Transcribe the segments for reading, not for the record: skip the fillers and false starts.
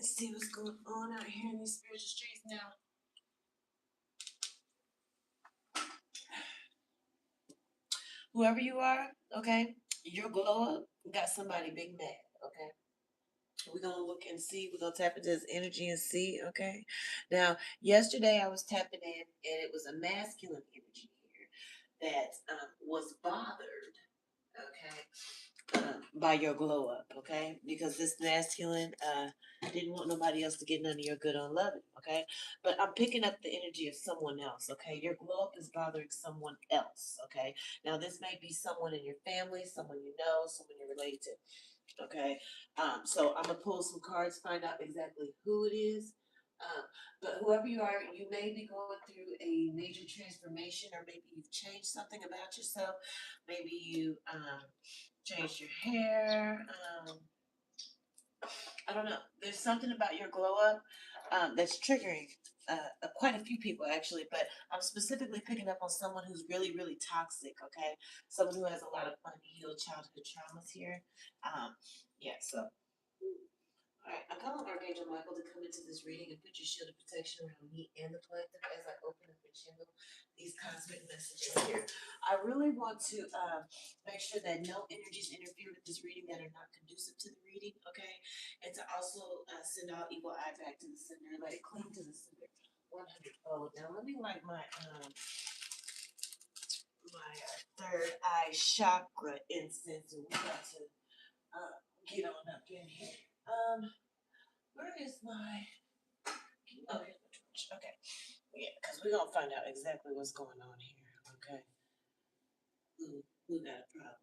and see what's going on out here in these spiritual streets now. Whoever you are, okay, your glow up got somebody big mad, okay? We're gonna look and see. We're gonna tap into this energy and see, okay? Now, yesterday I was tapping in, and it was a masculine energy here that was bothered, okay, by your glow up, okay? Because this masculine didn't want nobody else to get none of your good on loving, okay? But I'm picking up the energy of someone else, okay? Your glow up is bothering someone else, okay? Now, this may be someone in your family, someone you know, someone you're related to, okay? So I'm gonna pull some cards, find out exactly who it is. Um, but whoever you are, you may be going through a major transformation, or maybe you've changed something about yourself. Maybe you changed your hair. I don't know. There's something about your glow up that's triggering quite a few people, actually. But I'm specifically picking up on someone who's really, really toxic. Okay, someone who has a lot of unhealed childhood traumas here. Yeah. So all right, I'm calling Archangel Michael to come into this reading and put your shield of protection around me and the collective as I open up and channel these cosmic messages here. I really want to make sure that no energies interfere with this reading that are not conducive to the reading, okay? And to also send all evil eye back to the sender, let it cling to the sender 100-fold. Now, let me light my third eye chakra incense, and we got to get on up in here. Where is my? Oh, here's my torch. Okay. Yeah, because we're gonna find out exactly what's going on here. Okay. Who got a problem?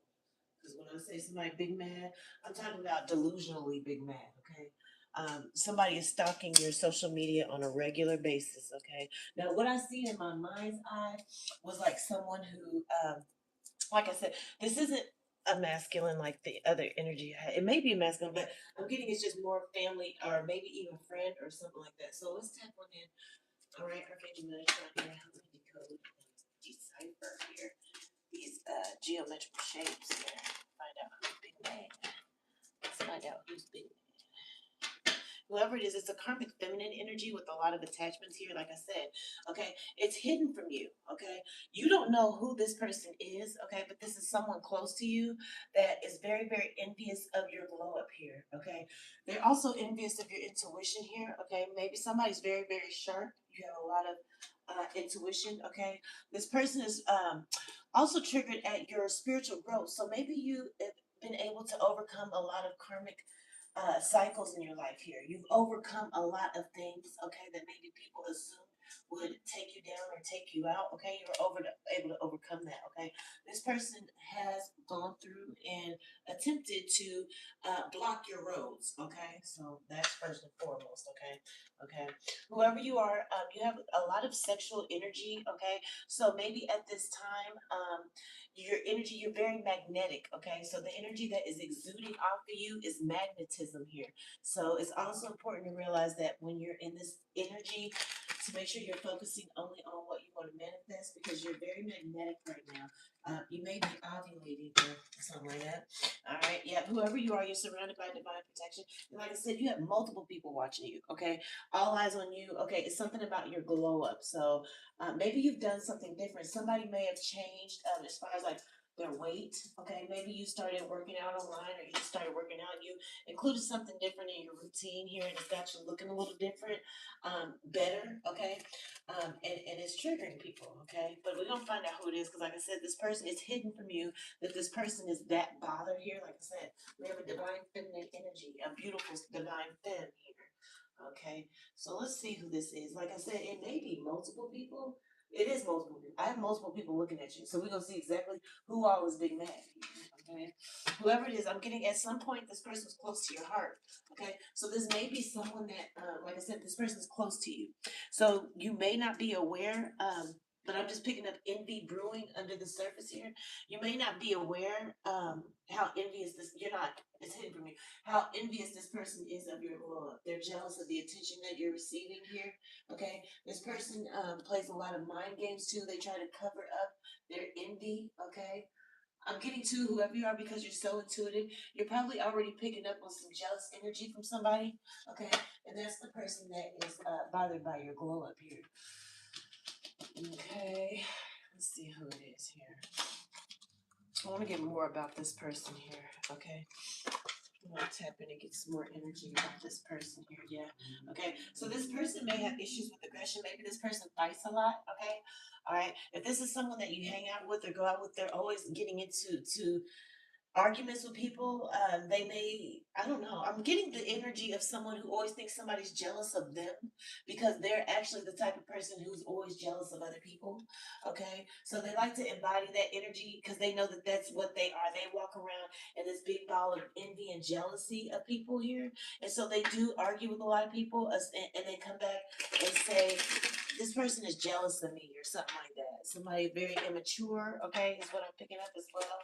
Because when I say somebody big mad, I'm talking about delusionally big mad. Okay. Somebody is stalking your social media on a regular basis. Okay. Now, what I see in my mind's eye was like someone who, like I said, this isn't a masculine like the other energy. It may be a masculine, but I'm getting it's just more family or maybe even friend or something like that. So let's tap one in. All right, Archangel Metatron here, help me decode and decipher here these geometrical shapes here. Find out who's big man. Let's find out who's big man. Whoever it is, it's a karmic feminine energy with a lot of attachments here, like I said. Okay, it's hidden from you. Okay, you don't know who this person is. Okay, but this is someone close to you that is very, very envious of your glow up here. Okay, they're also envious of your intuition here. Okay, maybe somebody's very, very sharp. You have a lot of intuition. Okay, this person is also triggered at your spiritual growth. So maybe you have been able to overcome a lot of karmic cycles in your life here. You've overcome a lot of things, okay, that maybe people assumed would take you down or take you out, okay? You were able to overcome that, okay? This person has gone through and attempted to block your roads, okay? So that's first and foremost, okay? Okay. Whoever you are, you have a lot of sexual energy, okay? So maybe at this time, your energy, you're very magnetic, okay? So the energy that is exuding off of you is magnetism here. So it's also important to realize that when you're in this energy, to make sure you're focusing only on what you want to manifest because you're very magnetic right now. You may be ovulating or something like that. All right, yeah, whoever you are, you're surrounded by divine protection. And like I said, you have multiple people watching you, okay? All eyes on you, okay? It's something about your glow up. So maybe you've done something different. Somebody may have changed as far as like their weight. Okay, maybe you started working out online, or you just started working out. And you included something different in your routine here, and it's got you looking a little different, better. Okay, and it's triggering people. Okay, but we're gonna find out who it is because, like I said, this person is hidden from you. That this person is that bothered here. Like I said, we have a divine feminine energy, a beautiful divine femme here. Okay, so let's see who this is. Like I said, it may be multiple people. It is multiple people. I have multiple people looking at you. So we're going to see exactly who all is big mad. Okay, whoever it is, I'm getting at some point this person is close to your heart. Okay, so this may be someone that, like I said, this person is close to you. So you may not be aware, but I'm just picking up envy brewing under the surface here. You may not be aware how envious this, you're not, it's hidden from you how envious this person is of your love. They're jealous of the attention that you're receiving here. Okay, this person plays a lot of mind games too. They try to cover up their envy. Okay, I'm getting to whoever you are because you're so intuitive. You're probably already picking up on some jealous energy from somebody. Okay. And that's the person that is bothered by your glow up here. Okay. Let's see who it is here. I want to get more about this person here. Okay. I'm going to tap in and get some more energy about this person here. Yeah. Okay. So this person may have issues with aggression. Maybe this person fights a lot. Okay. All right. If this is someone that you hang out with or go out with, they're always getting into arguments with people. They may, I don't know. I'm getting the energy of someone who always thinks somebody's jealous of them because they're actually the type of person who's always jealous of other people. Okay. So they like to embody that energy because they know that that's what they are. They walk around in this big ball of envy and jealousy of people here. And so they do argue with a lot of people and they come back and say, this person is jealous of me or something like that. Somebody very immature, okay, is what I'm picking up as well.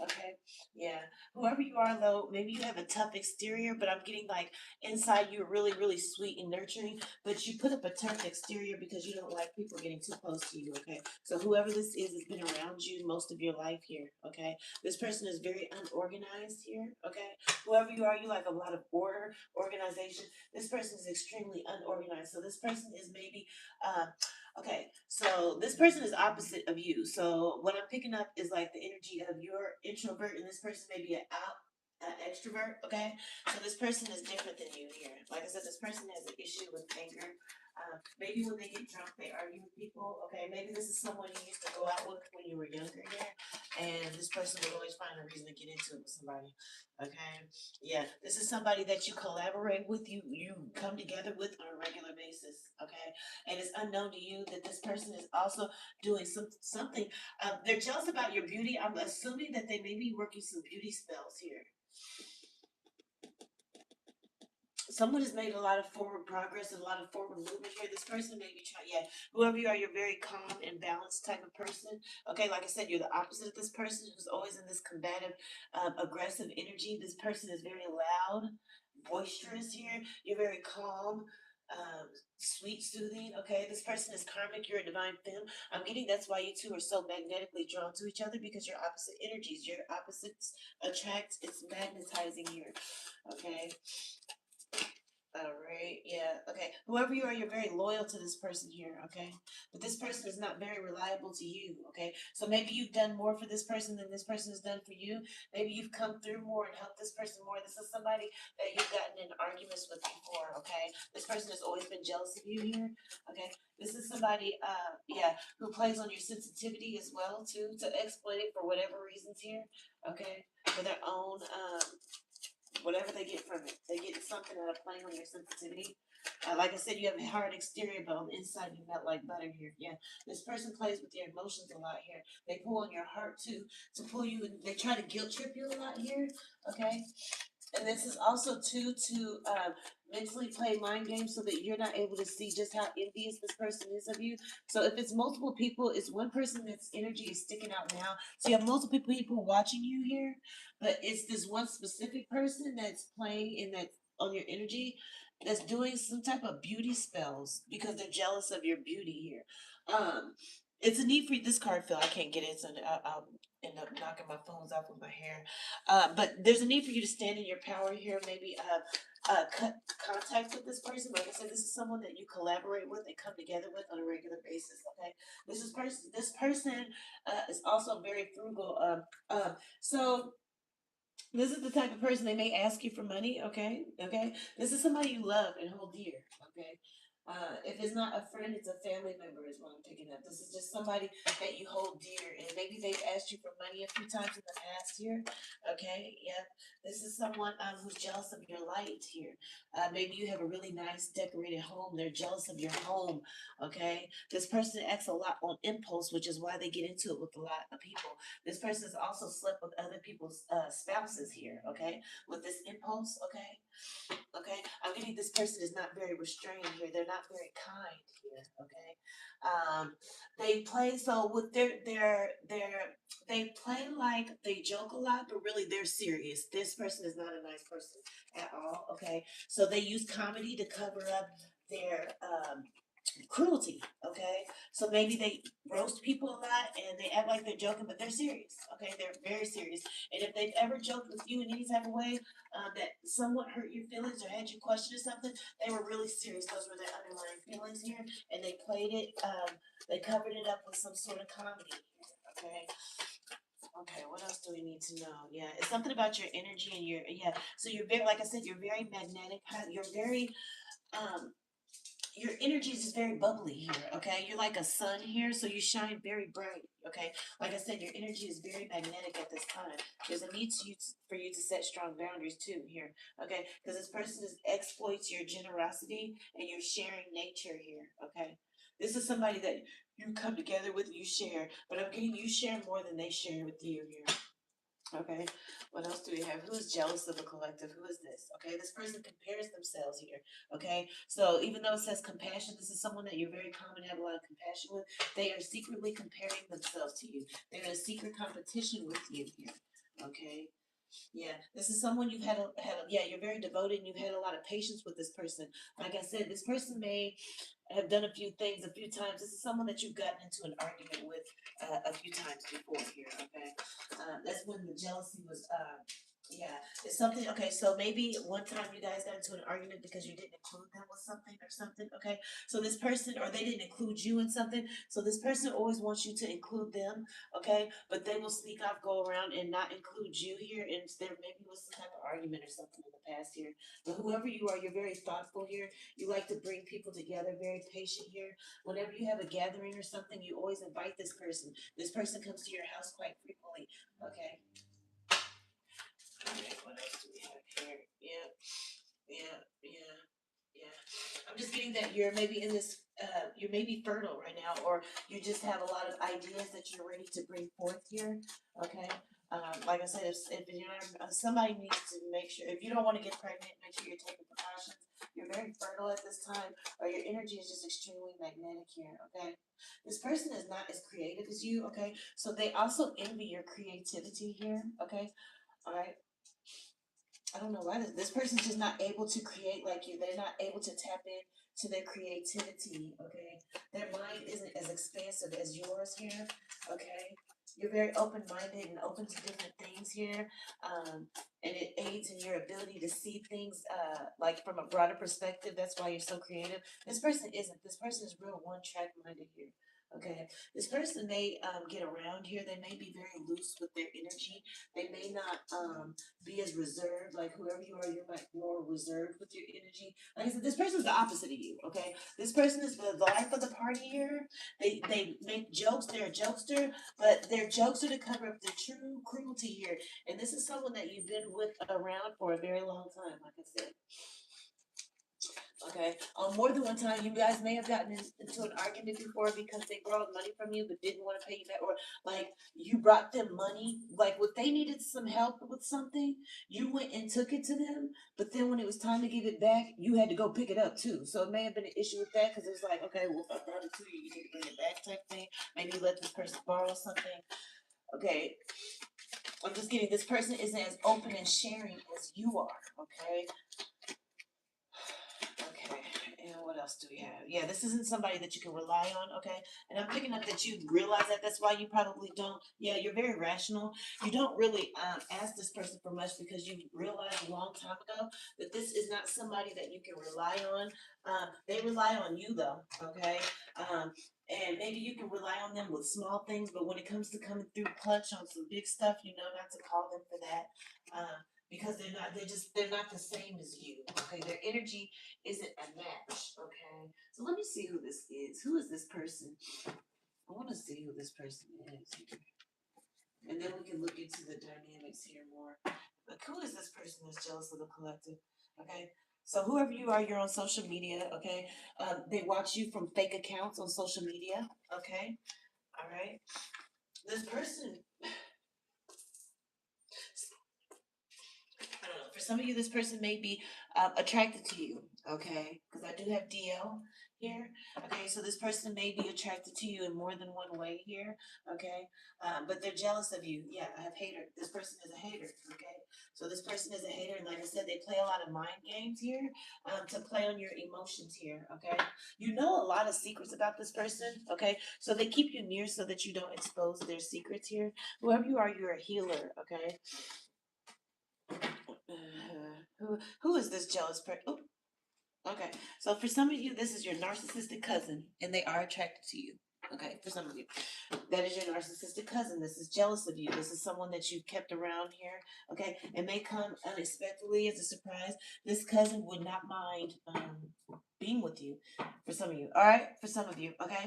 Okay. Yeah. Whoever you are, though, maybe you have a tough exterior, but I'm getting like inside you're really, really sweet and nurturing, but you put up a tough exterior because you don't like people getting too close to you, okay? So whoever this is has been around you most of your life here, okay? This person is very unorganized here, okay? Whoever you are, you like a lot of order, organization. This person is extremely unorganized. So this person is maybe, okay, so this person is opposite of you. So what I'm picking up is like the energy of your introvert, and this person may be an extrovert. Okay, so this person is different than you here. Like I said, this person has an issue with anger. Maybe when they get drunk, they argue with people. Okay, maybe this is someone you used to go out with when you were younger here, and this person would always find a reason to get into it with somebody. Okay, yeah, this is somebody that you collaborate with, you come together with on a regular basis. Okay, and it's unknown to you that this person is also doing something. They're jealous about your beauty. I'm assuming that they may be working some beauty spells here. Someone has made a lot of forward progress and a lot of forward movement here. This person may be trying, yeah, whoever you are, you're very calm and balanced type of person. Okay, like I said, you're the opposite of this person who's always in this combative, aggressive energy. This person is very loud, boisterous here. You're very calm, um, sweet, soothing. Okay, this person is karmic. You're a divine femme. I'm getting that's why you two are so magnetically drawn to each other because you're opposite energies. Your opposites attract. It's magnetizing here. Okay. All right, yeah, okay. Whoever you are, you're very loyal to this person here, okay? But this person is not very reliable to you, okay? So maybe you've done more for this person than this person has done for you. Maybe you've come through more and helped this person more. This is somebody that you've gotten in arguments with before, okay? This person has always been jealous of you here, okay? This is somebody, yeah, who plays on your sensitivity as well, too, to exploit it for whatever reasons here, okay? For their own, whatever they get from it. They get something out of playing on your sensitivity. Like I said, you have a hard exterior, but on the inside you melt like butter here. Yeah, this person plays with your emotions a lot here. They pull on your heart too to pull you. They try to guilt trip you a lot here. Okay, and this is also too to mentally play mind games so that you're not able to see just how envious this person is of you. So if it's multiple people, it's one person that's energy is sticking out now. So you have multiple people watching you here, but it's this one specific person that's playing in that on your energy that's doing some type of beauty spells because they're jealous of your beauty here. It's a need for this card, Phil. I can't get it, so I'll end up knocking my phones off with my hair. But there's a need for you to stand in your power here. Maybe cut contact with this person. Like I said, this is someone that you collaborate with and come together with on a regular basis. Okay, this is person. This person is also very frugal. So this is the type of person they may ask you for money. Okay, okay. This is somebody you love and hold dear. Okay. If it's not a friend, it's a family member is what I'm picking up. This is just somebody that you hold dear, and maybe they've asked you for money a few times in the past here. Okay, yep. This is someone who's jealous of your light here. Maybe you have a really nice decorated home. They're jealous of your home. Okay, this person acts a lot on impulse, which is why they get into it with a lot of people. This person has also slept with other people's spouses here. Okay, with this impulse. Okay, okay. I'm getting this person is not very restrained here. They're not very kind here. Okay, they play so with they play like they joke a lot, but really they're serious. This person is not a nice person at all. Okay, so they use comedy to cover up their cruelty, okay? So maybe they roast people a lot and they act like they're joking, but they're serious, okay? They're very serious. And if they've ever joked with you in any type of way that somewhat hurt your feelings or had you question something, they were really serious. Those were their underlying feelings here, and they played it, they covered it up with some sort of comedy here, okay? Okay, what else do we need to know? Yeah, it's something about your energy and your, yeah. So you're very, like I said, you're very magnetic. You're very, um, your energy is just very bubbly here, okay? You're like a sun here, so you shine very bright, okay? Like I said, your energy is very magnetic at this time. There's a need for you to set strong boundaries too here, okay? Because this person exploits your generosity and your sharing nature here, okay? This is somebody that you come together with, you share, but I'm getting you share more than they share with you here. Okay, what else do we have? Who is jealous of the collective? Who is this? Okay, this person compares themselves here. Okay, so even though it says compassion, this is someone that you're very common to have a lot of compassion with. They are secretly comparing themselves to you. They're in a secret competition with you here. Okay, yeah, this is someone you've yeah, you're very devoted and you've had a lot of patience with this person. Like I said, this person may have done a few things a few times. This is someone that you've gotten into an argument with a few times before here, okay? That's when the jealousy was, yeah, it's something, okay, so maybe one time you guys got into an argument because you didn't include them with something or something, okay? So this person, or they didn't include you in something, so this person always wants you to include them, okay? But they will sneak off, go around and not include you here, and there maybe was some type of argument or something in the past here. But whoever you are, you're very thoughtful here. You like to bring people together, very patient here. Whenever you have a gathering or something, you always invite this person. This person comes to your house quite frequently. Okay. Okay, what else do we have here? Yeah, yeah, yeah, yeah. I'm just getting that you're maybe in this, you're maybe fertile right now, or you just have a lot of ideas that you're ready to bring forth here. Okay. Like I said, if you're not, somebody needs to make sure, if you don't want to get pregnant, make sure you're taking precautions. You're very fertile at this time, or your energy is just extremely magnetic here. Okay. This person is not as creative as you. Okay. So they also envy your creativity here. Okay. All right. I don't know why this person's just not able to create like you. They're not able to tap in to their creativity. Okay, their mind isn't as expansive as yours here. Okay, you're very open-minded and open to different things here, and it aids in your ability to see things like from a broader perspective. That's why you're so creative. This person isn't. This person is real one-track minded here. Okay, this person may get around here. They may be very loose with their energy. They may not be as reserved, like whoever you are, you're like more reserved with your energy. Like I said, this person's the opposite of you, okay? This person is the life of the party here. They make jokes, they're a jokester, but their jokes are to cover up their true cruelty here. And this is someone that you've been with around for a very long time, like I said. Okay. More than one time, you guys may have gotten into an argument before because they borrowed money from you but didn't want to pay you back, or like you brought them money. Like if they needed some help with something, you went and took it to them. But then when it was time to give it back, you had to go pick it up too. So it may have been an issue with that because it was like, okay, well, if I brought it to you, you need to bring it back type thing. Maybe you let this person borrow something. Okay. I'm just getting this person isn't as open and sharing as you are. Okay. Okay, and what else do we have? Yeah, this isn't somebody that you can rely on, okay? And I'm picking up that you realize that that's why you probably don't. Yeah, you're very rational. You don't really ask this person for much because you realized a long time ago that this is not somebody that you can rely on. They rely on you though, okay? And maybe you can rely on them with small things, but when it comes to coming through clutch on some big stuff, you know not to call them for that. Because they're not the same as you. Okay, their energy isn't a match. Okay, so let me see who this is. Who is this person? I want to see who this person is, and then we can look into the dynamics here more. Like, who is this person that's jealous of the collective? Okay, so whoever you are, you're on social media. Okay, they watch you from fake accounts on social media. Okay, all right. This person, I don't know. For some of you, this person may be attracted to you. Okay, because I do have DL here. Okay, so this person may be attracted to you in more than one way here. Okay, but they're jealous of you. Yeah, I have hater. This person is a hater. Okay, so this person is a hater, and like I said, they play a lot of mind games here to play on your emotions here. Okay, you know a lot of secrets about this person. Okay, so they keep you near so that you don't expose their secrets here. Whoever you are, you're a healer. Okay. Who is this jealous person? Okay, so for some of you, this is your narcissistic cousin, and they are attracted to you. Okay, for some of you, that is your narcissistic cousin. This is jealous of you. This is someone that you've kept around here. Okay, it may come unexpectedly as a surprise. This cousin would not mind being with you. For some of you, all right. For some of you, okay.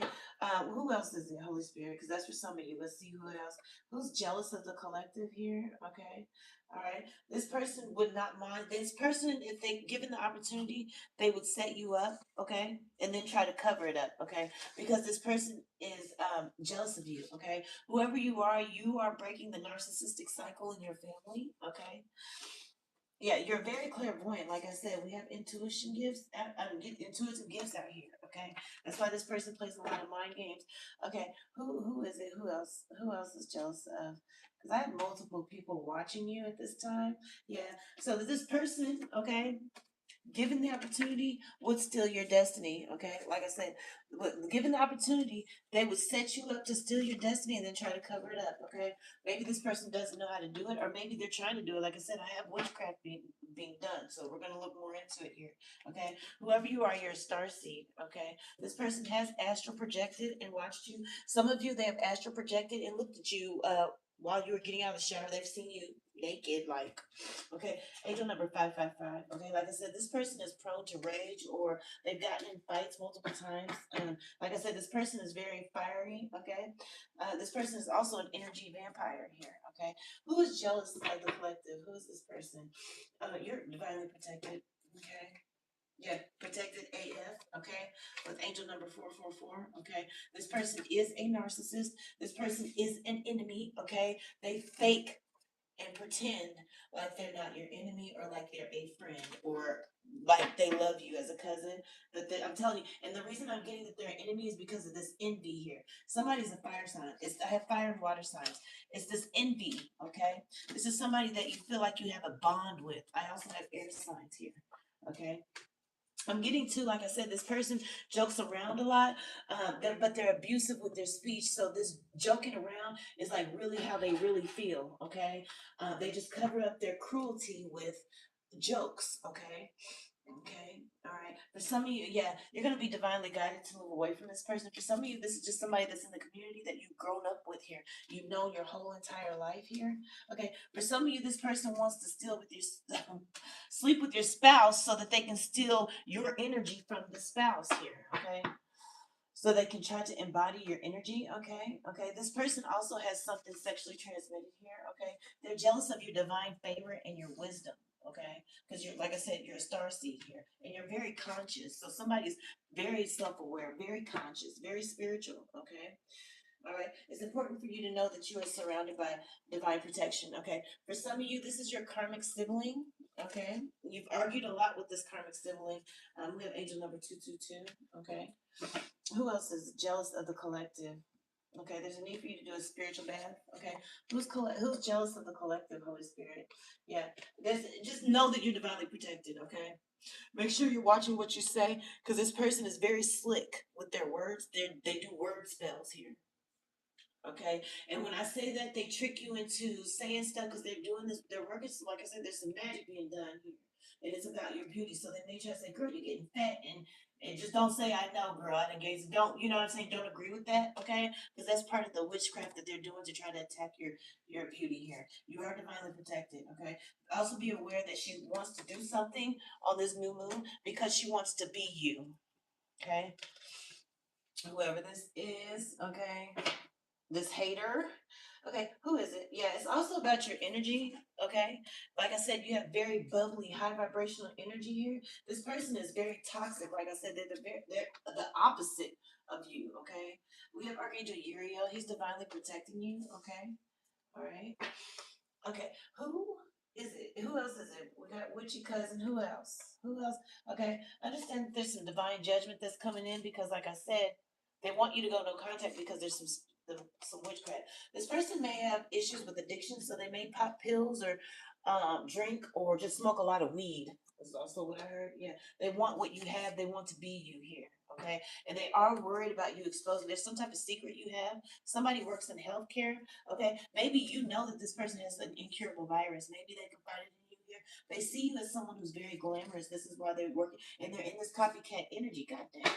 Who else is it? Holy Spirit, because that's for some of you. Let's see who else. Who's jealous of the collective here? Okay, all right. This person would not mind. This person, if they given the opportunity, they would set you up, okay, and then try to cover it up, okay, because this person is jealous of you, okay. Whoever you are breaking the narcissistic cycle in your family, okay. Yeah, you're very clairvoyant. Like I said, we have intuition gifts, intuitive gifts out here. Okay, that's why this person plays a lot of mind games. Okay, who is it? Who else? Who else is jealous of? Because I have multiple people watching you at this time. Yeah, so this person, okay, given the opportunity, would steal your destiny. Okay, like I said, given the opportunity, they would set you up to steal your destiny and then try to cover it up. Okay, maybe this person doesn't know how to do it, or maybe they're trying to do it. Like I said, I have witchcraft being done, so we're gonna look more into it here. Okay, whoever you are, you're a star seed. Okay, this person has astral projected and watched you. Some of you, they have astral projected and looked at you while you were getting out of the shower. They've seen you naked, like, okay. Angel number 555. Okay, like I said, this person is prone to rage, or they've gotten in fights multiple times. Like I said, this person is very fiery. Okay, this person is also an energy vampire here. Okay, who is jealous of the collective? Who is this person? You're divinely protected. Okay. Yeah, protected AF, okay, with angel number 444, okay. This person is a narcissist. This person is an enemy, okay. They fake and pretend like they're not your enemy, or like they're a friend, or like they love you as a cousin. But I'm telling you, and the reason I'm getting that they're an enemy is because of this envy here. Somebody's a fire sign. I have fire and water signs. It's this envy, okay? This is somebody that you feel like you have a bond with. I also have air signs here, okay? I'm getting to, like I said, this person jokes around a lot, but they're abusive with their speech. So this joking around is like really how they really feel. Okay, they just cover up their cruelty with jokes. Okay, okay, all right. For some of you, yeah, you're gonna be divinely guided to move away from this person. For some of you, this is just somebody that's in the community that you've grown up with here. You've known your whole entire life here. Okay. For some of you, this person wants to steal with your sleep with your spouse so that they can steal your energy from the spouse here. Okay. So they can try to embody your energy. Okay. Okay. This person also has something sexually transmitted here. Okay. They're jealous of your divine favor and your wisdom. Okay. Because you're, like I said, you're a star seed here, and you're very conscious. So somebody's very self-aware, very conscious, very spiritual. Okay. All right. It's important for you to know that you are surrounded by divine protection. Okay. For some of you, this is your karmic sibling. Okay. You've argued a lot with this karmic sibling. We have angel number 222. Okay. Who else is jealous of the collective? Okay, there's a need for you to do a spiritual bath. Okay, who's jealous of the collective, Holy Spirit? Yeah, just know that you're divinely protected. Okay, make sure you're watching what you say, because this person is very slick with their words. They do word spells here. Okay, and when I say that, they trick you into saying stuff because they're doing this. Their work is, like I said, there's some magic being done here, and it's about your beauty. So they may try to say, "Girl, you're getting fat," and just don't say, "I know, girl, I didn't gaze." Don't, you know what I'm saying? Don't agree with that, okay? Because that's part of the witchcraft that they're doing to try to attack your beauty here. You are divinely protected, okay? Also, be aware that she wants to do something on this new moon because she wants to be you, okay? Whoever this is, okay? This hater. Okay, who is it? Yeah, it's also about your energy. Okay, like I said, you have very bubbly, high vibrational energy here. This person is very toxic. Like I said, they're the opposite of you. Okay, we have Archangel Uriel. He's divinely protecting you. Okay, all right. Okay, who Is it? Who else is it? We got witchy cousin. Who else? Who else? Okay, understand that there's some divine judgment that's coming in because, like I said, they want you to go no contact because there's some witchcraft. This person may have issues with addiction, so they may pop pills or drink or just smoke a lot of weed. That's also what I heard. Yeah, they want what you have. They want to be you here. Okay, and they are worried about you exposing. There's some type of secret you have. Somebody works in healthcare. Okay, maybe you know that this person has an incurable virus. Maybe they confided in you here. They see you as someone who's very glamorous. This is why they're working, and they're in this copycat energy. Goddamn.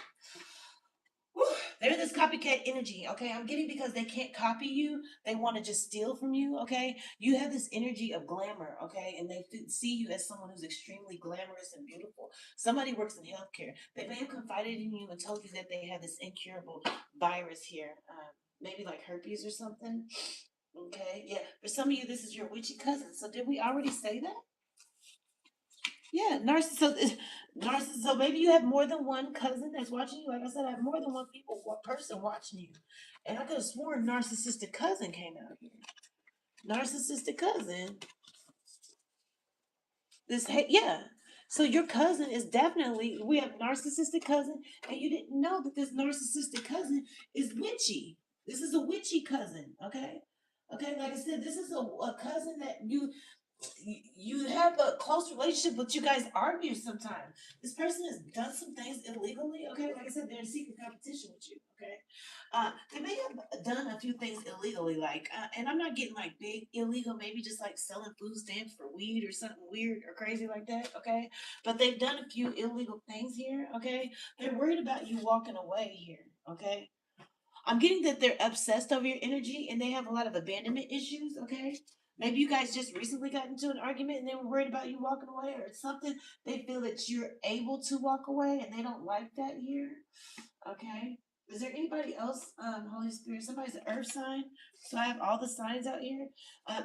Whew, they're this copycat energy, okay? I'm getting because they can't copy you. They want to just steal from you, okay? You have this energy of glamour, okay? And they see you as someone who's extremely glamorous and beautiful. Somebody works in healthcare. They may have confided in you and told you that they have this incurable virus here, maybe like herpes or something. Okay, yeah. For some of you, this is your witchy cousin. So did we already say that? Yeah, narcissist. So, narcissist. So maybe you have more than one cousin that's watching you. Like I said, I have more than one person watching you, and I could have sworn narcissistic cousin came out here. Narcissistic cousin. Yeah. So your cousin is definitely, we have narcissistic cousin, and you didn't know that this narcissistic cousin is witchy. This is a witchy cousin. Okay. Okay, like I said, this is a cousin that you have a close relationship, but you guys argue sometimes. This person has done some things illegally. Okay, like I said, they're in secret competition with you. Okay, they may have done a few things illegally, like, and I'm not getting like big illegal, maybe just like selling food stamps for weed or something weird or crazy like that. Okay, but they've done a few illegal things here. Okay, they're worried about you walking away here. Okay, I'm getting that they're obsessed over your energy and they have a lot of abandonment issues, okay? Maybe you guys just recently got into an argument and they were worried about you walking away or something. They feel that you're able to walk away and they don't like that here, okay? Is there anybody else, Holy Spirit? Somebody's an earth sign. So I have all the signs out here.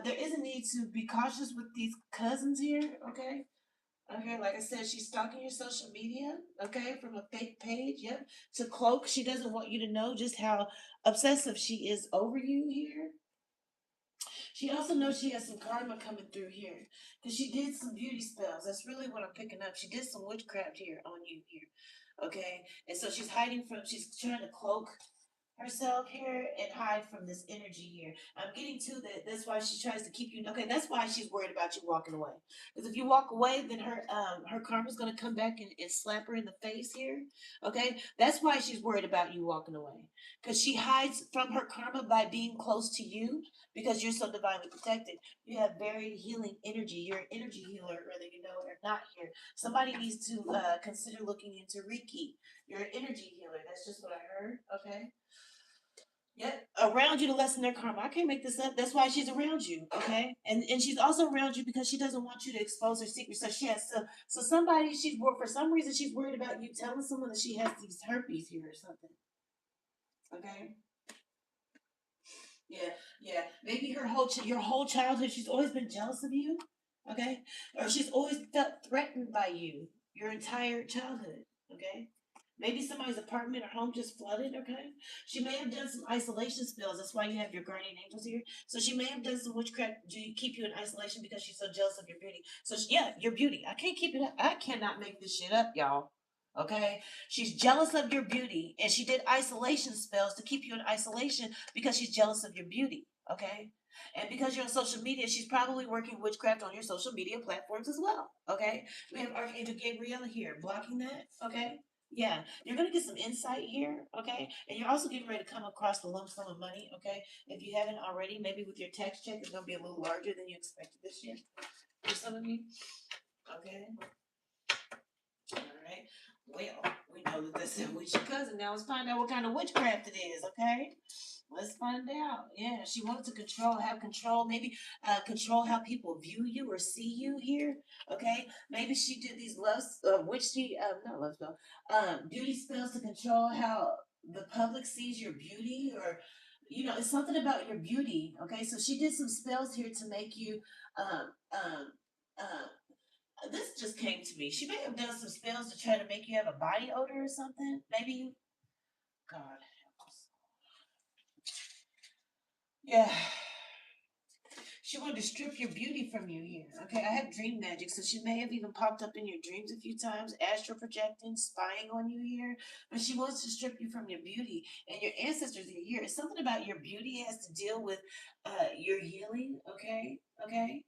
There is a need to be cautious with these cousins here, okay? Okay, like I said, she's stalking your social media, okay, from a fake page, yep. To cloak, she doesn't want you to know just how obsessive she is over you here. She also knows she has some karma coming through here because she did some beauty spells. That's really what I'm picking up. She did some witchcraft here on you here, okay? And so she's trying to cloak herself here and hide from this energy here. I'm getting to that. That's why she tries to keep you. Okay, that's why she's worried about you walking away. Because if you walk away, then her karma's gonna come back and slap her in the face here. Okay, that's why she's worried about you walking away. Because she hides from her karma by being close to you because you're so divinely protected. You have very healing energy. You're an energy healer, whether you know it or not. Here, somebody needs to consider looking into Reiki. You're an energy healer. That's just what I heard. Okay. Yep, around you to lessen their karma. I can't make this up. That's why she's around you, okay? And she's also around you because she doesn't want you to expose her secrets. So she has so somebody for some reason she's worried about you telling someone that she has these herpes here or something. Okay. Yeah, yeah. Maybe your whole childhood she's always been jealous of you. Okay, or she's always felt threatened by you your entire childhood. Okay. Maybe somebody's apartment or home just flooded, okay? She may have done some isolation spells. That's why you have your guardian angels here. So she may have done some witchcraft to keep you in isolation because she's so jealous of your beauty. So, yeah, your beauty. I can't keep it up. I cannot make this shit up, y'all. Okay? She's jealous of your beauty, and she did isolation spells to keep you in isolation because she's jealous of your beauty. Okay? And because you're on social media, she's probably working witchcraft on your social media platforms as well. Okay? We have Archangel Gabriel here blocking that. Okay? Yeah, you're gonna get some insight here, okay? And you're also getting ready to come across the lump sum of money, okay? If you haven't already, maybe with your tax check, it's gonna be a little larger than you expected this year for some of you, okay? All right. Well, we know that this is with your cousin. Now let's find out what kind of witchcraft it is, okay? Let's find out. Yeah, she wanted to have control, maybe control how people view you or see you here. Okay, maybe she did these not love spell, beauty spells to control how the public sees your beauty, or it's something about your beauty. Okay, so she did some spells here to make you um um this just came to me. She may have done some spells to try to make you have a body odor or something. Maybe God, yeah. She wanted to strip your beauty from you here. Okay, I have dream magic, so she may have even popped up in your dreams a few times, astral projecting, spying on you here. But she wants to strip you from your beauty, and your ancestors are here. It's something about your beauty has to deal with your healing. Okay, okay.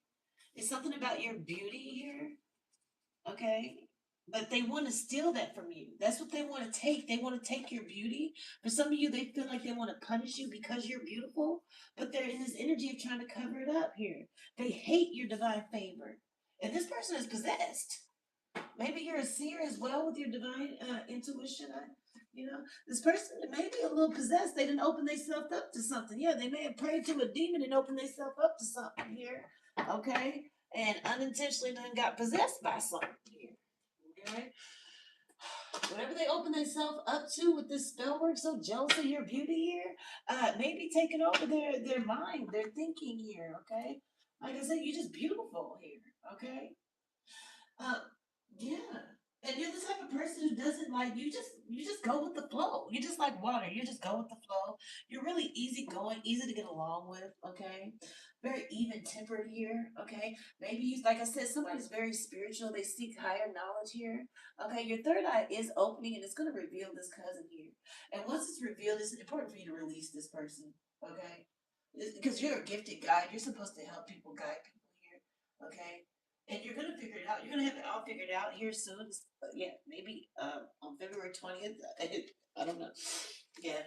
It's something about your beauty here. Okay. But they want to steal that from you. That's what they want to take. They want to take your beauty. For some of you, they feel like they want to punish you because you're beautiful, but they're in this energy of trying to cover it up here. They hate your divine favor. And this person is possessed. Maybe you're a seer as well with your divine intuition. This person may be a little possessed. They didn't open themselves up to something. Yeah, they may have prayed to a demon and opened themselves up to something here. Okay? And unintentionally done got possessed by something here. Okay? Whatever they open themselves up to with this spell work, so jealous of your beauty here, maybe taking over their mind, their thinking here, okay? Like I said, you're just beautiful here, okay? Uh, yeah. And you're the type of person who doesn't like you just go with the flow. You just like water. You just go with the flow. You're really easygoing, easy to get along with, okay? Very even tempered here, okay? Maybe you like I said, somebody's very spiritual, they seek higher knowledge here. Okay, your third eye is opening and it's gonna reveal this cousin here. And once it's revealed, it's important for you to release this person, okay? Because you're a gifted guide, you're supposed to help people, guide people here, okay? And you're gonna figure it out. You're gonna have it all figured out here soon. Yeah, maybe on February 20th. I don't know. Yeah.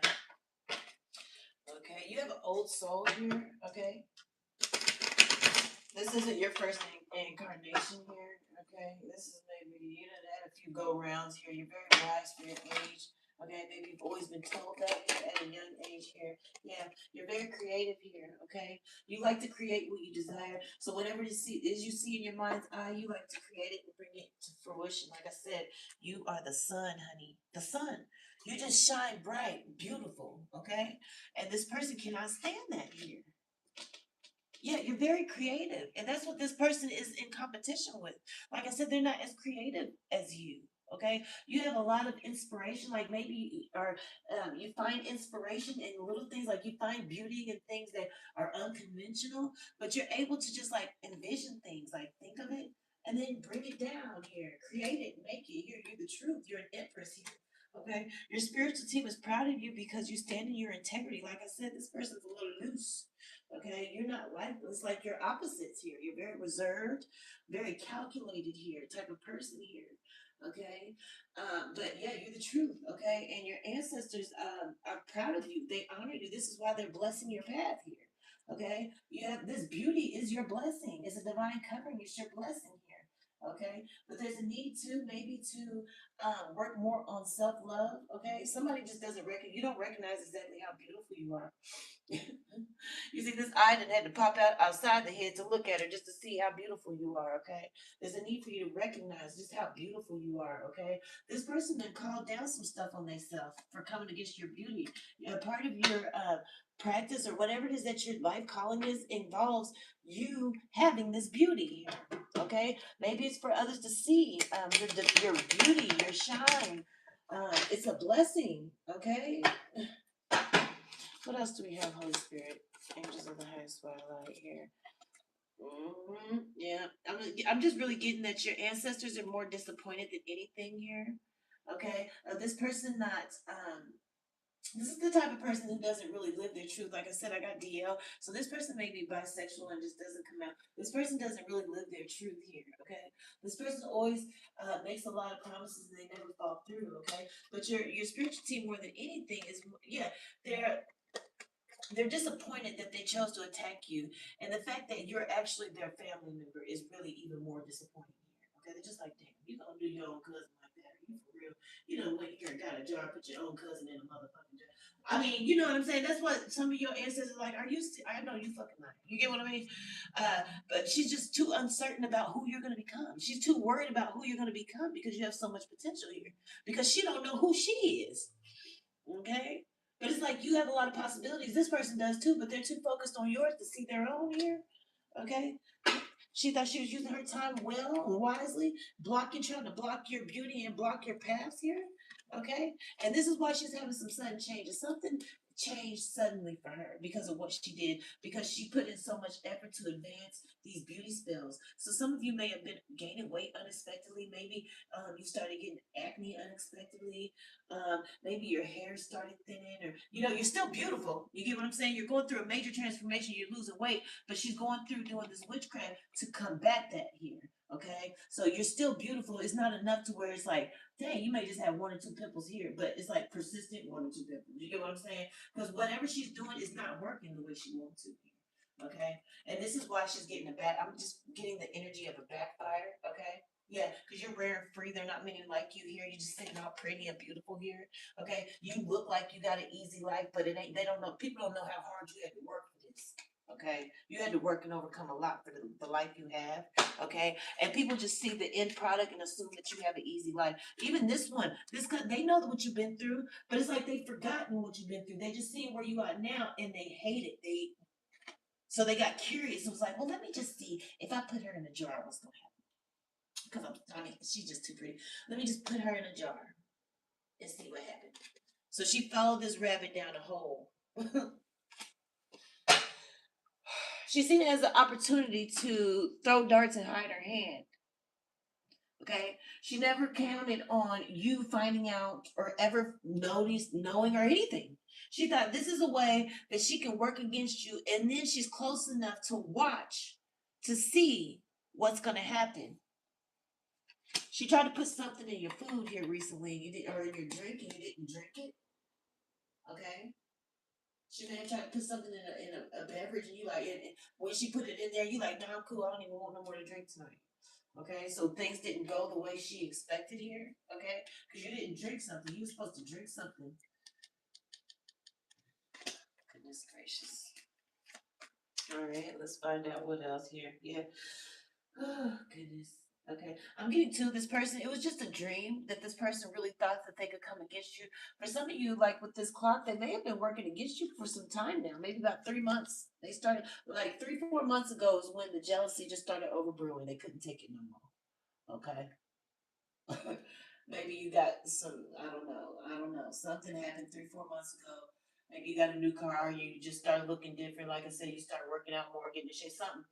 Okay. You have an old soul here. Okay. This isn't your first incarnation here. Okay. This is maybe you done had a few go rounds here. You're very wise for your age. Okay, maybe you've always been told that at a young age here. Yeah, you're very creative here, okay? You like to create what you desire. So whatever you see in your mind's eye, you like to create it and bring it to fruition. Like I said, you are the sun, honey. The sun. You just shine bright, beautiful, okay? And this person cannot stand that here. Yeah, you're very creative. And that's what this person is in competition with. Like I said, they're not as creative as you. Okay. You have a lot of inspiration, like maybe, or you find inspiration in little things, like you find beauty in things that are unconventional, but you're able to just like envision things, like think of it and then bring it down here, create it, make it. You're the truth. You're an empress here. Okay. Your spiritual team is proud of you because you stand in your integrity. Like I said, this person's a little loose. Okay, you're not like it's like your opposites here. You're very reserved, very calculated here, type of person here. Okay, but yeah, you're the truth. Okay, and your ancestors are proud of you. They honor you. This is why they're blessing your path here. Okay, you have this beauty is your blessing. It's a divine covering. It's your blessing here. Okay, but there's a need to maybe to work more on self love. Okay, somebody just doesn't recognize. You don't recognize exactly how beautiful you are. You see, this eye that had to pop out outside the head to look at her just to see how beautiful you are, okay? There's a need for you to recognize just how beautiful you are, okay? This person then called down some stuff on themselves for coming against your beauty. Part of your practice or whatever it is that your life calling is involves you having this beauty here, okay? Maybe it's for others to see your beauty, your shine. It's a blessing, okay? What else do we have, Holy Spirit? Angels of the highest twilight here. Yeah, I'm just really getting that your ancestors are more disappointed than anything here. Okay, this person not this is the type of person who doesn't really live their truth. Like I said, I got DL, so this person may be bisexual and just doesn't come out. This person doesn't really live their truth here. Okay, this person always makes a lot of promises and they never fall through. Okay, but your spiritual team more than anything is they're they're disappointed that they chose to attack you, and the fact that you're actually their family member is really even more disappointing here. Okay, they're just like, damn, you gonna do your own cousin like that? Are you for real? You know, went here and got a jar, put your own cousin in a motherfucking jar. I mean, you know what I'm saying? That's what some of your ancestors are like. Are you? I know you fucking lying. You get what I mean? But she's just too uncertain about who you're gonna become. She's too worried about who you're gonna become because you have so much potential here. Because she don't know who she is. Okay? But it's like you have a lot of possibilities. This person does too, but they're too focused on yours to see their own here. Okay? She thought she was using her time well and wisely, trying to block your beauty and block your paths here. Okay? And this is why she's having some sudden changes. Something changed suddenly for her because of what she did, because she put in so much effort to advance these beauty spells. So some of you may have been gaining weight unexpectedly. Maybe you started getting acne unexpectedly. Maybe your hair started thinning, or you're still beautiful. You get what I'm saying? You're going through a major transformation. You're losing weight, but she's going through doing this witchcraft to combat that here. Okay, so you're still beautiful. It's not enough to where it's like, dang, you may just have one or two pimples here, but it's like persistent one or two pimples. You get what I'm saying? Because whatever she's doing is not working the way she wants to. Okay, and this is why she's getting a back. I'm just getting the energy of a backfire. Okay. Yeah, because you're rare and free. They're not many like you here. You just sitting all pretty and beautiful here. Okay. You look like you got an easy life, but it ain't. They don't know. People don't know how hard you had to work for this. Okay. You had to work and overcome a lot for the life you have. Okay. And people just see the end product and assume that you have an easy life. Even this one, they know what you've been through, but it's like they've forgotten what you've been through. They just see where you are now and they hate it. So they got curious. It was like, well, let me just see if I put her in a jar, what's gonna happen? Because she's just too pretty. Let me just put her in a jar and see what happens. So she followed this rabbit down a hole. She seen it as an opportunity to throw darts and hide her hand. Okay, she never counted on you finding out or ever knowing or anything. She thought this is a way that she can work against you, and then she's close enough to watch to see what's going to happen. She tried to put something in your food here recently, or in your drink, and you didn't drink it. Okay. She may have tried to put something in a beverage, and you like it. When she put it in there, you like, nah, I'm cool. I don't even want no more to drink tonight. Okay, so things didn't go the way she expected here. Okay, because you didn't drink something. You were supposed to drink something. Goodness gracious. All right, let's find out what else here. Yeah. Oh, goodness. Okay. I'm getting to this person. It was just a dream that this person really thought that they could come against you. For some of you, like with this clock, they may have been working against you for some time now, maybe about 3 months. They started like 3, 4 months ago is when the jealousy just started overbrewing. They couldn't take it no more. Okay. Maybe you got some, I don't know. Something happened 3, 4 months ago. Maybe you got a new car, you just started looking different. Like I said, you started working out more, getting in shape. Something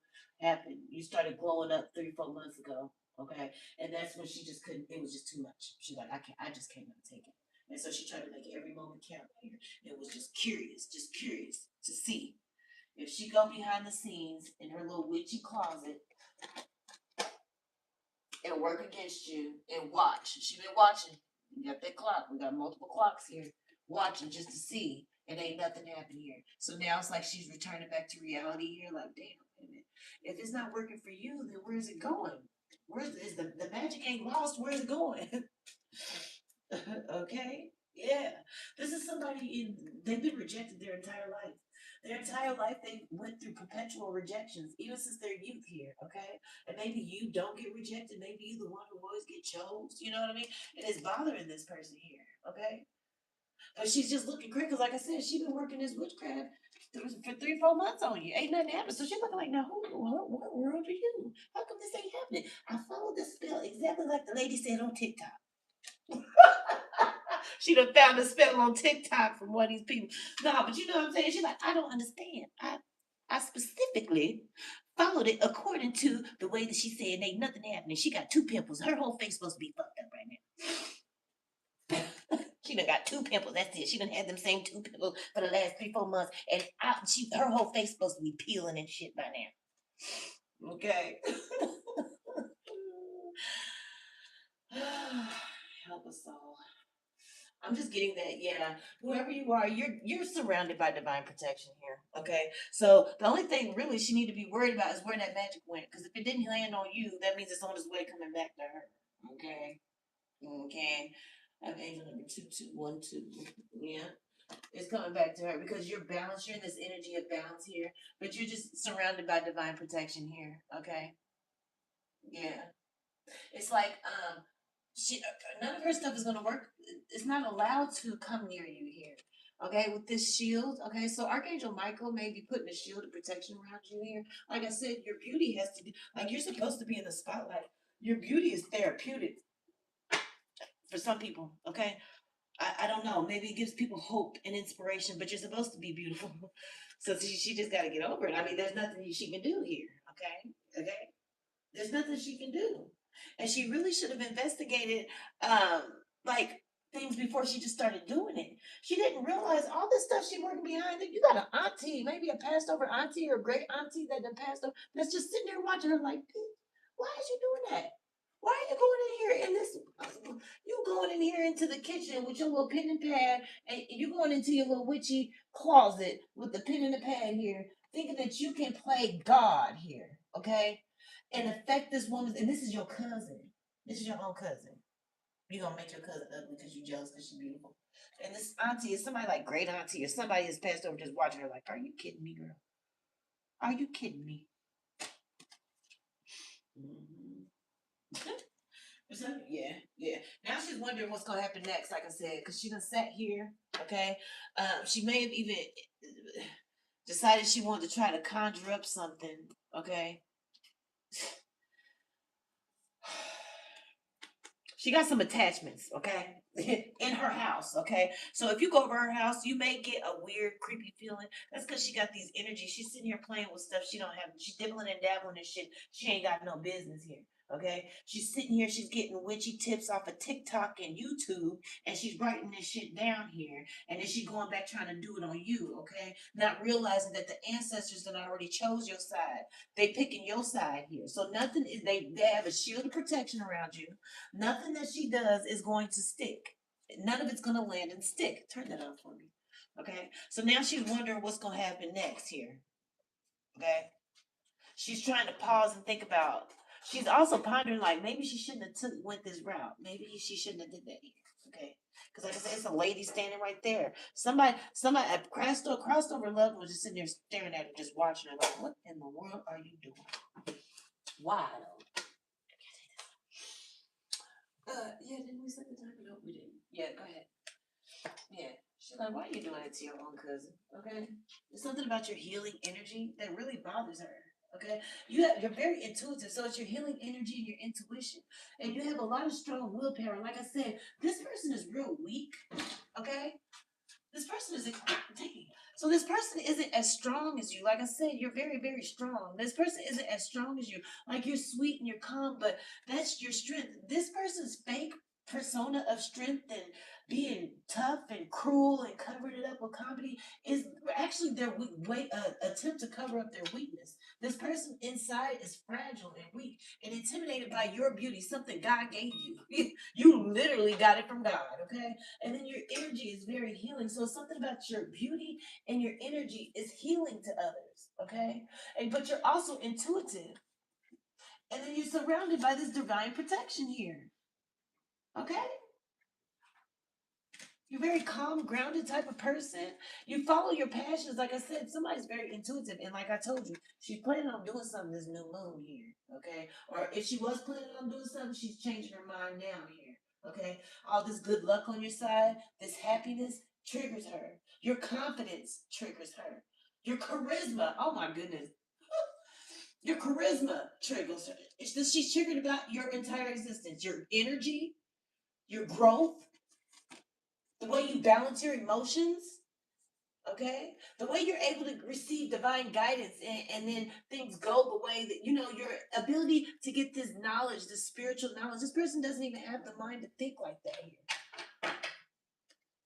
happened. You started glowing up 3, 4 months ago. Okay. And that's when she just couldn't, it was just too much. She's like, I just can't take it. And so she tried to make every moment count here. It was just curious to see if she go behind the scenes in her little witchy closet and work against you and watch. She been watching. We got that clock. We got multiple clocks here. Watching just to see. And ain't nothing happened here. So now it's like she's returning back to reality here. Like, damn, wait a minute. If it's not working for you, then where's it going? Is the magic ain't lost? Where's it going? Okay? Yeah. This is somebody they've been rejected their entire life. Their entire life they went through perpetual rejections, even since their youth here, okay? And maybe you don't get rejected, maybe you the one who always get chose, you know what I mean? And it's bothering this person here, okay? But she's just looking great, because like I said, she's been working this witchcraft for 3, 4 months on you. Ain't nothing happened. So she's looking like, now, what world are you? How come this ain't happening? I followed the spell exactly like the lady said on TikTok. She done found a spell on TikTok from one of these people. No, but you know what I'm saying? She's like, I don't understand. I specifically followed it according to the way that she said ain't nothing happening. She got 2 pimples. Her whole face supposed to be fucked up right now. She done got 2 pimples. That's it. She done had them same 2 pimples for the last 3, 4 months. And her whole face supposed to be peeling and shit by now. Okay. Help us all. I'm just getting that, yeah. Whoever you are, you're surrounded by divine protection here. Okay. So the only thing really she need to be worried about is where that magic went. Because if it didn't land on you, that means it's on its way coming back to her. Okay. Okay. I have angel number 2212. Yeah. It's coming back to her because you're balanced. You're in this energy of balance here, but you're just surrounded by divine protection here. Okay. Yeah. It's like she none of her stuff is gonna work. It's not allowed to come near you here. Okay, with this shield. Okay, so Archangel Michael may be putting a shield of protection around you here. Like I said, your beauty has to be like you're supposed to be in the spotlight. Your beauty is therapeutic for some people. Okay, I don't know. Maybe it gives people hope and inspiration, but you're supposed to be beautiful. So she just got to get over it. I mean, there's nothing she can do here. Okay. Okay. There's nothing she can do. And she really should have investigated, um, like things before she just started doing it. She didn't realize all this stuff she working behind it. You got an auntie, maybe a passed over auntie or great auntie that done passed over, that's just sitting there watching her like, why is you doing that? Why are you going in here in this? You going in here into the kitchen with your little pen and pad, and you going into your little witchy closet with the pen and the pad here, thinking that you can play God here, okay? And affect this woman. And this is your cousin. This is your own cousin. You're gonna make your cousin ugly because you're jealous because she's beautiful. And this auntie is somebody like great auntie or somebody has passed over just watching her like, are you kidding me, girl? Are you kidding me? Mm-hmm. Yeah, yeah. Now she's wondering what's gonna happen next, like I said, because she done sat here, okay? She may have even decided she wanted to try to conjure up something, okay? She got some attachments, okay, in her house, okay. So if you go over her house, you may get a weird, creepy feeling. That's because she got these energies. She's sitting here playing with stuff she don't have. She's dibbling and dabbling and shit. She ain't got no business here. Okay, she's sitting here. She's getting witchy tips off of TikTok and YouTube, and she's writing this shit down here, and then she's going back trying to do it on you. Okay, not realizing that the ancestors that already chose your side, they picking your side here. So nothing is they have a shield of protection around you. Nothing that she does is going to stick. None of it's going to land and stick. Turn that on for me. Okay. So now she's wondering what's going to happen next here. Okay. She's trying to pause and think about. She's also pondering like maybe she shouldn't have went this route. Maybe she shouldn't have did that here. Okay. Because like I said, it's a lady standing right there. Somebody, a crossed over loved one was just sitting there staring at her, just watching her like, what in the world are you doing? Why though? Yeah, didn't we set the time? No, we didn't. Yeah, go ahead. Yeah. She's like, why are you doing it to your own cousin? Okay. There's something about your healing energy that really bothers her. Okay. You're very intuitive. So it's your healing energy and your intuition. And you have a lot of strong willpower. Like I said, this person is real weak. Okay. This person isn't so this person isn't as strong as you. Like I said, you're very, very strong. This person isn't as strong as you. Like you're sweet and you're calm, but that's your strength. This person's fake persona of strength and being tough and cruel and covering it up with comedy is actually their way attempt to cover up their weakness. This person inside is fragile and weak and intimidated by your beauty, something God gave you. You literally got it from God, okay? And then your energy is very healing. So something about your beauty and your energy is healing to others, okay? And but you're also intuitive. And then you're surrounded by this divine protection here. Okay? You're very calm, grounded type of person. You follow your passions. Like I said, somebody's very intuitive. And like I told you, she's planning on doing something this new moon here. Okay? Or if she was planning on doing something, she's changing her mind now here. Okay? All this good luck on your side, this happiness triggers her. Your confidence triggers her. Your charisma, oh my goodness. Your charisma triggers her. She's triggered about your entire existence. Your energy, your growth, the way you balance your emotions, okay, the way you're able to receive divine guidance, and then things go the way that your ability to get this knowledge, this spiritual knowledge. This person doesn't even have the mind to think like that here.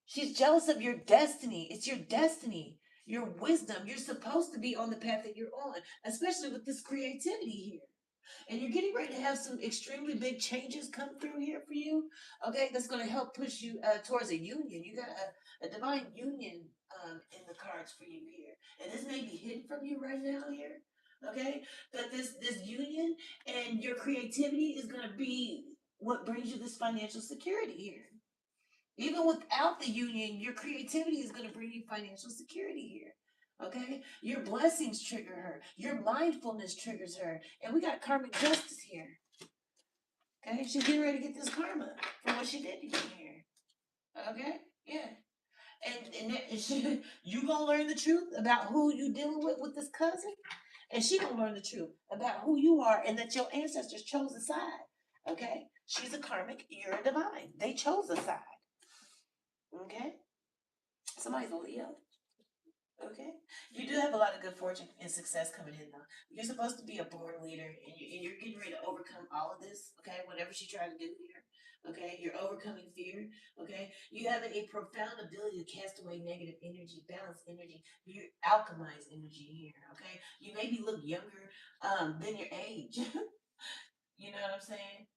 She's jealous of your destiny. It's your destiny, your wisdom. You're supposed to be on the path that you're on, especially with this creativity here. And you're getting ready to have some extremely big changes come through here for you. Okay, that's going to help push you towards a union. You got a divine union in the cards for you here, and this may be hidden from you right now here. Okay, but this union and your creativity is going to be what brings you this financial security here. Even without the union, your creativity is going to bring you financial security here. Okay? Your blessings trigger her. Your mindfulness triggers her. And we got karmic justice here. Okay? She's getting ready to get this karma for what she did to you here. Okay? Yeah. And you gonna learn the truth about who you dealing with this cousin, and she gonna learn the truth about who you are and that your ancestors chose a side. Okay? She's a karmic, you're a divine. They chose a side. Somebody's a Leo. Okay. You do have a lot of good fortune and success coming in though. You're supposed to be a born leader and you're getting ready to overcome all of this, okay? Whatever she's trying to do here. Okay, you're overcoming fear. Okay, you have a profound ability to cast away negative energy, balance energy. You alchemize energy here. Okay, you maybe look younger than your age. You know what I'm saying?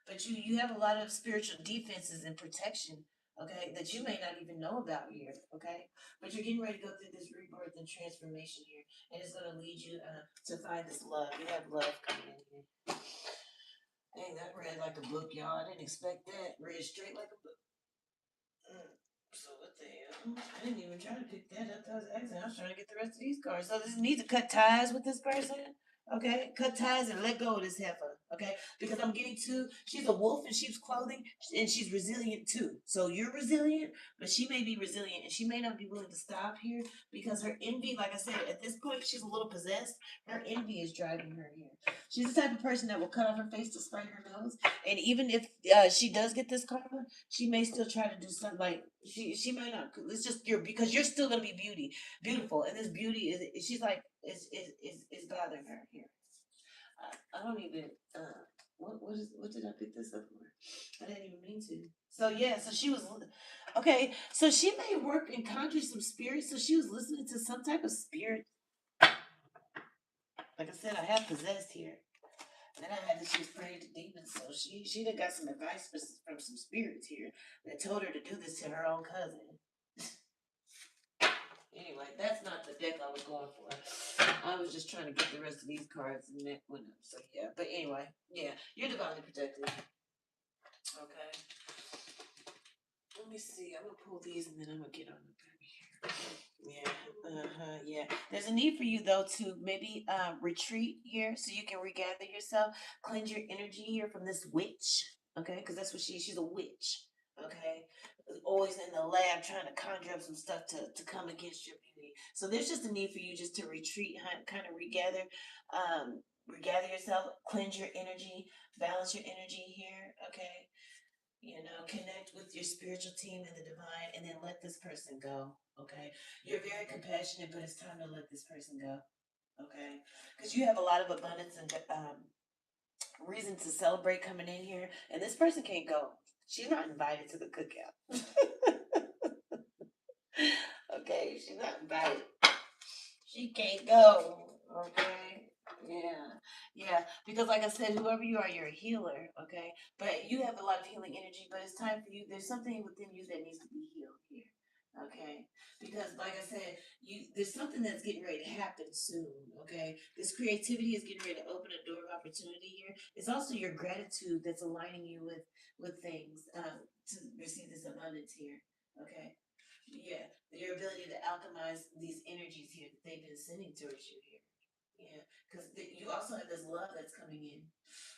But you have a lot of spiritual defenses and protection, okay, that you may not even know about here, okay. But you're getting ready to go through this rebirth and transformation here, and it's going to lead you to find this love. You have love coming in here. Dang, that read like a book, y'all. I didn't expect that. Read straight like a book. So what the hell? I didn't even try to pick that up. That was an accident. I was trying to get the rest of these cards. So this needs to cut ties with this person. Okay, cut ties and let go of this heifer. Okay, because I'm getting to. She's a wolf in sheep's clothing, and she's resilient too. So you're resilient, but she may be resilient, and she may not be willing to stop here because her envy, like I said, at this point she's a little possessed. Her envy is driving her here. She's the type of person that will cut off her face to spite her nose, and even if she does get this karma, she may still try to do something like she might not. It's just because you're still gonna be beautiful, and this beauty is she's like is bothering her here. I don't even what did I pick this up for? I didn't even mean to. So yeah, so she was okay. So she may work and conjure some spirits. So she was listening to some type of spirit. Like I said, I have possessed here. Then I had that she was praying to demons, so she done got some advice from some spirits here that told her to do this to her own cousin. Anyway, that's not the deck I was going for. I was just trying to get the rest of these cards and that went up. So yeah, but anyway, yeah, you're divinely protected. Okay. Let me see. I'm gonna pull these and then I'm gonna get on the back here. Yeah, yeah. There's a need for you though to maybe retreat here so you can regather yourself, cleanse your energy here from this witch. Okay, because that's what she's a witch. Okay, always in the lab trying to conjure up some stuff to come against your beauty. So there's just a need for you just to retreat, kind of regather yourself, cleanse your energy, balance your energy here. Okay, connect with your spiritual team and the divine, and then let this person go. Okay, you're very compassionate, but it's time to let this person go. Okay, because you have a lot of abundance and reason to celebrate coming in here, and this person can't go. She's not invited to the cookout. Okay, she's not invited. She can't go. Okay. Yeah. Yeah. Because like I said, whoever you are, you're a healer. Okay. But you have a lot of healing energy, but it's time for you. There's something within you that needs to be healed here. Okay. Because like I said, there's something that's getting ready to happen soon. Okay. This creativity is getting ready to open a door of opportunity here. It's also your gratitude that's aligning you with things to receive this abundance here. Okay. Yeah, your ability to alchemize these energies here that they've been sending towards you here. Yeah, because you also have this love that's coming in.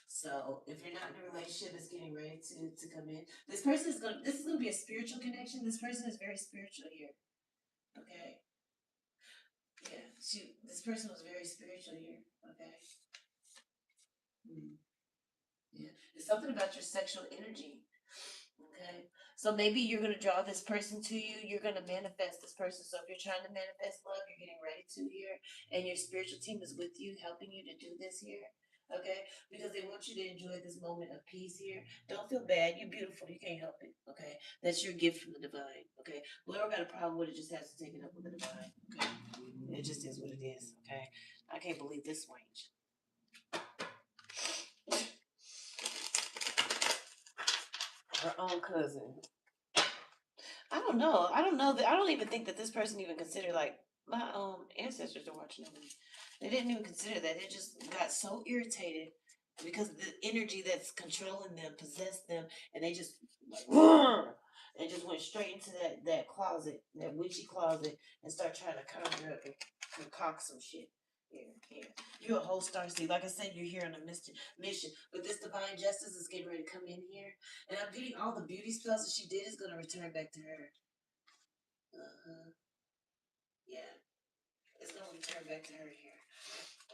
So if you're not in a relationship, it's getting ready to come in. This is gonna be a spiritual connection. This person is very spiritual here. Okay. Yeah. This person was very spiritual here. Okay. Mm. Yeah. It's something about your sexual energy. Okay. So maybe you're going to draw this person to you. You're going to manifest this person. So if you're trying to manifest love, you're getting ready to here. And your spiritual team is with you, helping you to do this here. Okay. Because they want you to enjoy this moment of peace here. Don't feel bad. You're beautiful. You can't help it. Okay. That's your gift from the divine. Okay. Whoever got a problem with it just has to take it up with the divine. Okay. It just is what it is. Okay. I can't believe this range. Her own cousin. I don't know. I don't know that. I don't even think that this person even considered like my ancestors are watching over me. They didn't even consider that. They just got so irritated because the energy that's controlling them possessed them, and they just like and just went straight into that closet, that witchy closet, and start trying to conjure up and concoct some shit. Here. You're a whole star seed. Like I said, you're here on a mission. But this divine justice is getting ready to come in here. And I'm getting all the beauty spells that she did is going to return back to her. Uh-huh. Yeah. It's going to return back to her here.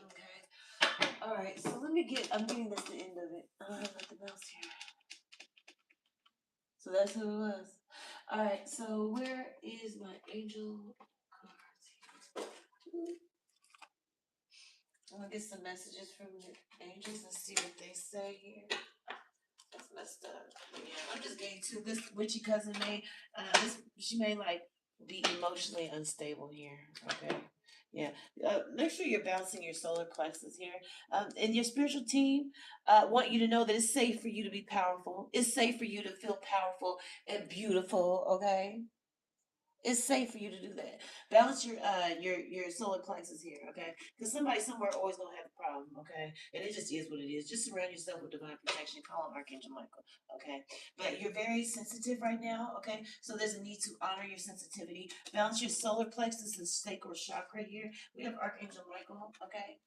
Okay. All right. So I'm getting this the end of it. I don't have nothing else here. So that's who it was. All right, so where is my angel cards here? I'm gonna get some messages from the angels and see what they say here. That's messed up. Yeah, I'm just getting to this witchy cousin may she may like be emotionally unstable here. Okay. Yeah. Make sure you're balancing your solar plexus here. And your spiritual team want you to know that it's safe for you to be powerful. It's safe for you to feel powerful and beautiful. Okay. It's safe for you to do that. Balance your solar plexus here, okay? Because somebody somewhere always gonna have a problem, okay? And it just is what it is. Just surround yourself with divine protection. Call on Archangel Michael, okay? But you're very sensitive right now, okay? So there's a need to honor your sensitivity. Balance your solar plexus and sacral chakra here. We have Archangel Michael, okay?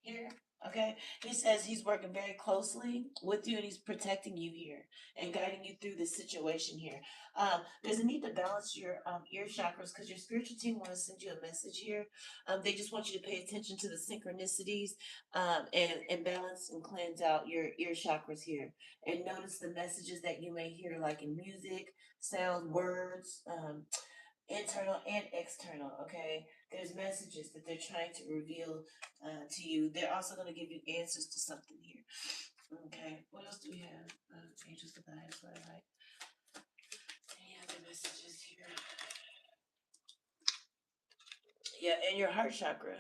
Here. Okay. He says he's working very closely with you and he's protecting you here and guiding you through this situation here. There's a need to balance your ear chakras because your spiritual team want to send you a message here. They just want you to pay attention to the synchronicities and balance and cleanse out your ear chakras here. And notice the messages that you may hear, like in music, sound, words. Internal and external, okay? There's messages that they're trying to reveal to you. They're also going to give you answers to something here. Okay, what else do we have? Angels of the highest light. Any other messages here? Yeah, and your heart chakra.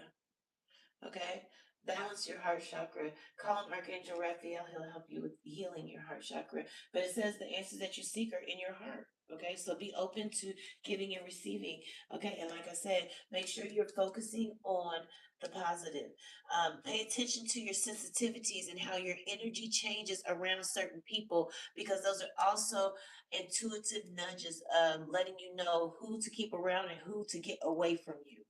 Okay, balance your heart chakra. Call on Archangel Raphael. He'll help you with healing your heart chakra. But it says the answers that you seek are in your heart. Okay, so be open to giving and receiving. Okay, and like I said, make sure you're focusing on the positive. Pay attention to your sensitivities and how your energy changes around certain people because those are also intuitive nudges, letting you know who to keep around and who to get away from you.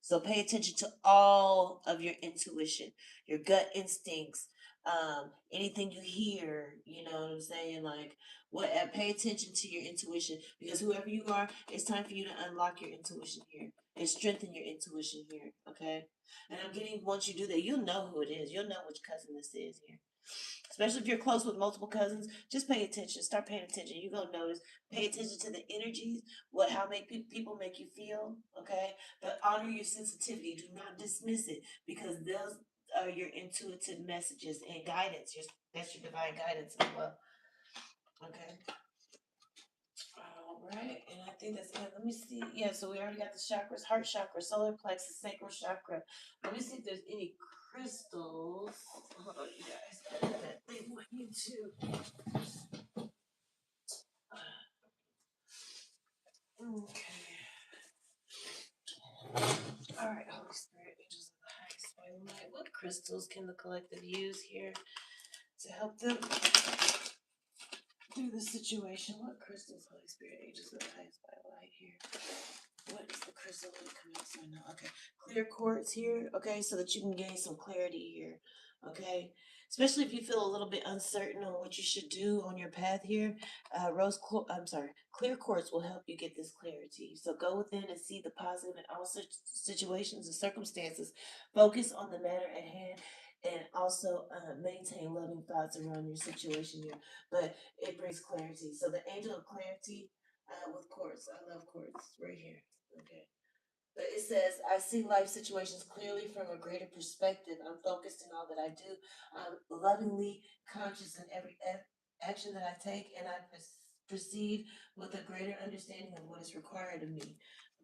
So pay attention to all of your intuition, your gut instincts, anything you hear, you know what I'm saying? Like what pay attention to your intuition because whoever you are, it's time for you to unlock your intuition here and strengthen your intuition here. Okay. And I'm getting once you do that, you'll know who it is. You'll know which cousin this is here. Especially if you're close with multiple cousins, just pay attention. Start paying attention. You're gonna notice. Pay attention to the energies, what how make people make you feel, okay? But honor your sensitivity. Do not dismiss it because those are your intuitive messages and guidance. That's your divine guidance as well. Okay. All right, and I think that's it. Let me see. Yeah, so we already got the chakras: heart chakra, solar plexus, sacral chakra. Let me see if there's any crystals. Hold on, you guys. That they want you to. Okay. All right, Holy Spirit, angels of the highest white light. What crystals can the collective use here to help them through the situation? What crystals, Holy Spirit, angels of the highest white light here? What is the crystal that coming up right now? Okay, clear quartz here. Okay, so that you can gain some clarity here. Okay, especially if you feel a little bit uncertain on what you should do on your path here. Clear quartz will help you get this clarity. So go within and see the positive in all such situations and circumstances. Focus on the matter at hand. And also maintain loving thoughts around your situation here. But it brings clarity. So the angel of clarity with quartz. I love quartz right here. Okay. But it says, I see life situations clearly from a greater perspective. I'm focused in all that I do. I'm lovingly conscious in every action that I take, and I proceed with a greater understanding of what is required of me.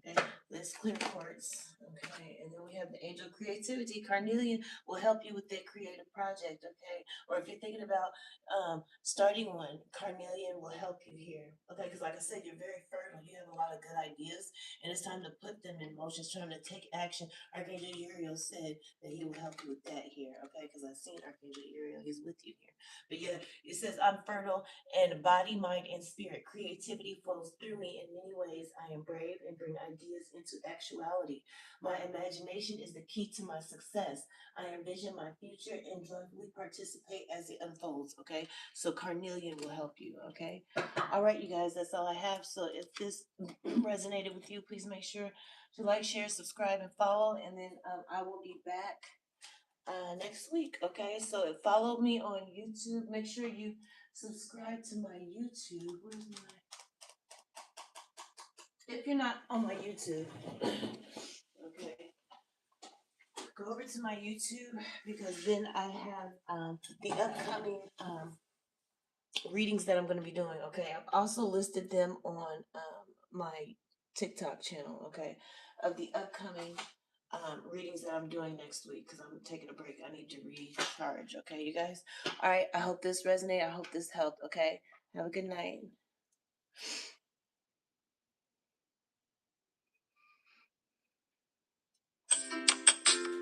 Okay, let's clear quartz. Okay, and then we have the angel of creativity. Carnelian will help you with that creative project. Okay, or if you're thinking about starting one, Carnelian will help you here. Okay, because like I said, you're very fertile. You have a lot of good ideas and it's time to put them in motion. It's time to take action. Archangel Uriel said that he will help you with that here, okay? Because I've seen Archangel Uriel. He's with you here. But yeah, it says, I'm fertile and body, mind, and spirit. Creativity flows through me in many ways. I am brave and bring ideas into actuality. My imagination is the key to my success. I envision my future and joyfully participate as it unfolds, okay? So Carnelian will help you, okay? All right, you guys, that's all I have. So if this resonated with you, please make sure to like, share, subscribe, and follow. And then I will be back next week. Okay, so follow me on YouTube. Make sure you subscribe to my YouTube. Where's my if you're not on my YouTube, okay, go over to my YouTube because then I have the upcoming readings that I'm going to be doing. Okay, I've also listed them on my TikTok channel. Okay, of the upcoming readings that I'm doing next week because I'm taking a break. I need to recharge. Okay, you guys. All right. I hope this resonated. I hope this helped. Okay. Have a good night.